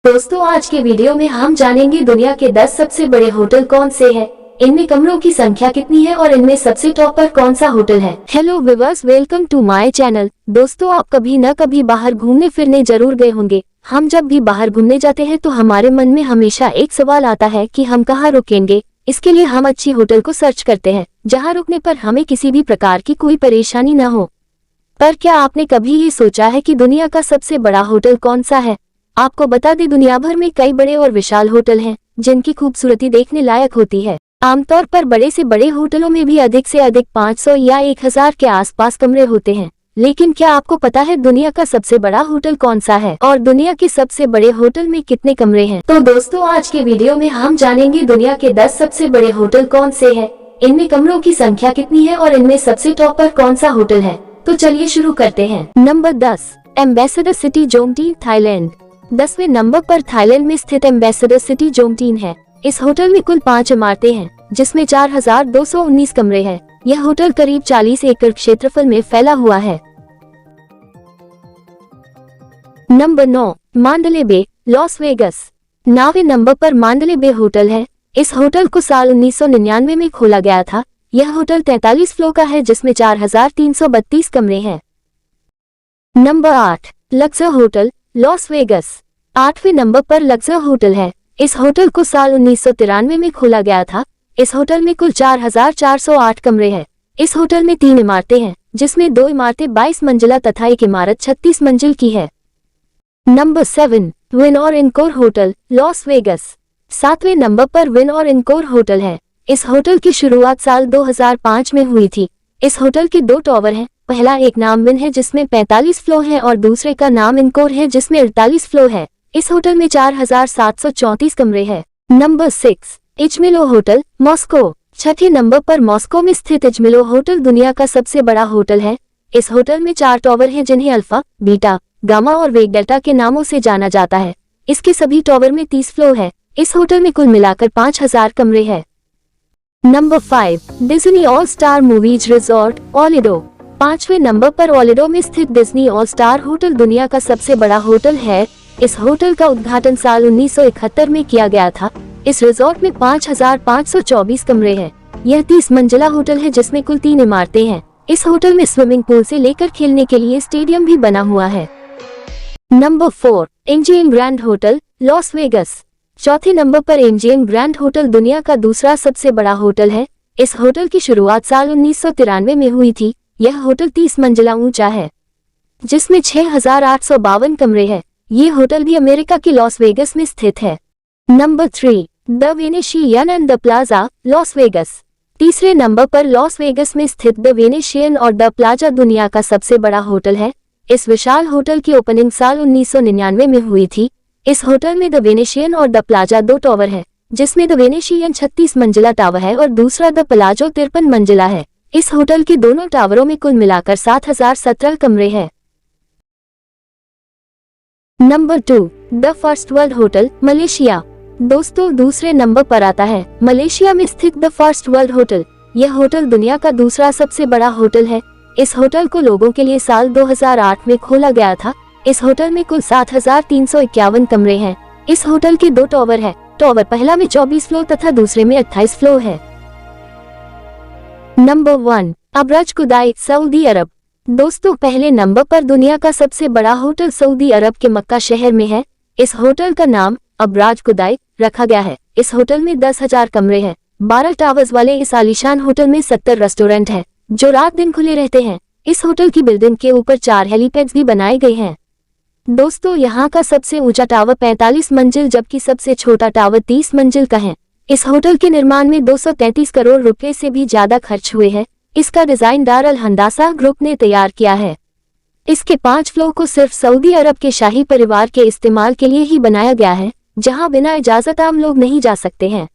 दोस्तों आज के वीडियो में हम जानेंगे दुनिया के 10 सबसे बड़े होटल कौन से हैं, इनमें कमरों की संख्या कितनी है और इनमें सबसे टॉप पर कौन सा होटल है। Hello viewers, welcome to my channel. दोस्तों आप कभी न कभी बाहर घूमने फिरने जरूर गए होंगे। हम जब भी बाहर घूमने जाते हैं तो हमारे मन में हमेशा एक सवाल आता है कि हम कहाँ रुकेंगे। इसके लिए हम अच्छी होटल को सर्च करते हैं जहाँ रुकने पर हमें किसी भी प्रकार की कोई परेशानी न हो। पर क्या आपने कभी ये सोचा है कि दुनिया का सबसे बड़ा होटल कौन सा है? आपको बता दें, दुनिया भर में कई बड़े और विशाल होटल हैं जिनकी खूबसूरती देखने लायक होती है। आमतौर पर बड़े से बड़े होटलों में भी अधिक से अधिक 500 या 1000 के आसपास कमरे होते हैं। लेकिन क्या आपको पता है दुनिया का सबसे बड़ा होटल कौन सा है और दुनिया के सबसे बड़े होटल में कितने कमरे हैं? तो दोस्तों आज के वीडियो में हम जानेंगे दुनिया के 10 सबसे बड़े होटल कौन से हैं, इनमें कमरों की संख्या कितनी है और इनमें सबसे टॉप पर कौन सा होटल है। तो चलिए शुरू करते हैं। Number 10, ambassador city Jomtien, Thailand. 10वें नंबर पर थाईलैंड में स्थित एम्बेसडर सिटी जोंगटीन है। इस होटल में कुल 5 इमारतें हैं जिसमें 4219 कमरे हैं। यह होटल करीब 40 एकड़ क्षेत्रफल में फैला हुआ है। नंबर 9, मांडले बे, लॉस वेगस। 9वें नंबर पर मांडले बे होटल है। इस होटल को साल 1999 में खोला गया था। यह होटल 43 फ्लोर का है जिसमें 4332 कमरे हैं। Number 8, Luxor hotel, Las Vegas. 8वें नंबर पर लक्सर होटल है। इस होटल को साल 1993 में खोला गया था। इस होटल में कुल 4408 कमरे हैं। इस होटल में 3 इमारतें हैं जिसमें 2 इमारतें 22 मंजिला तथा एक इमारत 36 मंजिल की है। नंबर 7, विन और इनकोर होटल, लॉस वेगस। 7वें नंबर पर विन और इनकोर होटल है। इस होटल की शुरुआत साल 2005 में हुई थी। इस होटल के 2 टावर हैं। पहला एक नाम विन है जिसमें 45 फ्लोर है और दूसरे का नाम इनकोर है जिसमें 48 फ्लोर है। इस होटल में 4734 कमरे हैं। Number 6, Izmailovo hotel, Moscow. 6ठे नंबर पर मॉस्को में स्थित इजमिलो होटल दुनिया का सबसे बड़ा होटल है। इस होटल में 4 टावर हैं जिन्हें अल्फा, बीटा, गामा और वेग डेल्टा के नामों से जाना जाता है। इसके सभी टावर में 30 फ्लोर है। इस होटल में कुल मिलाकर 5000 कमरे हैं। Number 5, Disney All Star Movies Resort, Orlando. 5वें नंबर पर ओर्लैंडो में स्थित डिज्नी ऑल स्टार होटल दुनिया का सबसे बड़ा होटल है। इस होटल का उद्घाटन साल 1971 में किया गया था। इस रिजॉर्ट में 5524 कमरे हैं। यह 30 मंजिला होटल है जिसमें कुल 3 इमारतें हैं। इस होटल में स्विमिंग पूल से लेकर खेलने के लिए स्टेडियम भी बना हुआ है। Number 4, MGM Grand hotel, Las Vegas. 4थे नंबर पर एमजीएम ग्रैंड होटल दुनिया का दूसरा सबसे बड़ा होटल है। इस होटल की शुरुआत साल 1993 में हुई थी। यह होटल 30 मंजिला ऊंचा है जिसमें 6852 कमरे हैं। ये होटल भी अमेरिका के लॉस वेगस में स्थित है। Number 3, the Venetian and the Plaza, Las Vegas. 3रे नंबर पर लॉस वेगस में स्थित द वेनेशियन और द प्लाजा दुनिया का सबसे बड़ा होटल है। इस विशाल होटल की ओपनिंग साल 1999 में हुई थी। इस होटल में द वेनेशियन और द प्लाजा 2 टावर है जिसमें द वेनेशियन 36 मंजिला टावर है और दूसरा द प्लाजो 53 मंजिला है। इस होटल के दोनों टावरों में कुल मिलाकर 7017 कमरे हैं। Number 2, the first world hotel, Malaysia. दोस्तों दूसरे नंबर पर आता है मलेशिया में स्थित द फर्स्ट वर्ल्ड होटल। यह होटल दुनिया का दूसरा सबसे बड़ा होटल है। इस होटल को लोगों के लिए साल 2008 में खोला गया था। इस होटल में कुल 7351 कमरे हैं। इस होटल के 2 टावर है। टावर पहला में 24 फ्लोर तथा दूसरे में 28 फ्लोर है। नंबर 1, अबराज कुदाई, सऊदी अरब। दोस्तों पहले नंबर पर दुनिया का सबसे बड़ा होटल सऊदी अरब के मक्का शहर में है। इस होटल का नाम अबराज कुदाई रखा गया है। इस होटल में 10,000 कमरे हैं। 12 टावर्स वाले इस आलीशान होटल में 70 रेस्टोरेंट हैं जो रात दिन खुले रहते हैं। इस होटल की बिल्डिंग के ऊपर 4 हेलीपैड्स भी बनाए गए हैं। दोस्तों यहाँ का सबसे ऊंचा टावर 45 मंजिल जबकि सबसे छोटा टावर 30 मंजिल का है। इस होटल के निर्माण में 233 करोड़ रुपए से भी ज्यादा खर्च हुए हैं। इसका डिजाइन दार अल हंदासा ग्रुप ने तैयार किया है। इसके 5 फ्लोर को सिर्फ सऊदी अरब के शाही परिवार के इस्तेमाल के लिए ही बनाया गया है, जहां बिना इजाजत आम लोग नहीं जा सकते हैं।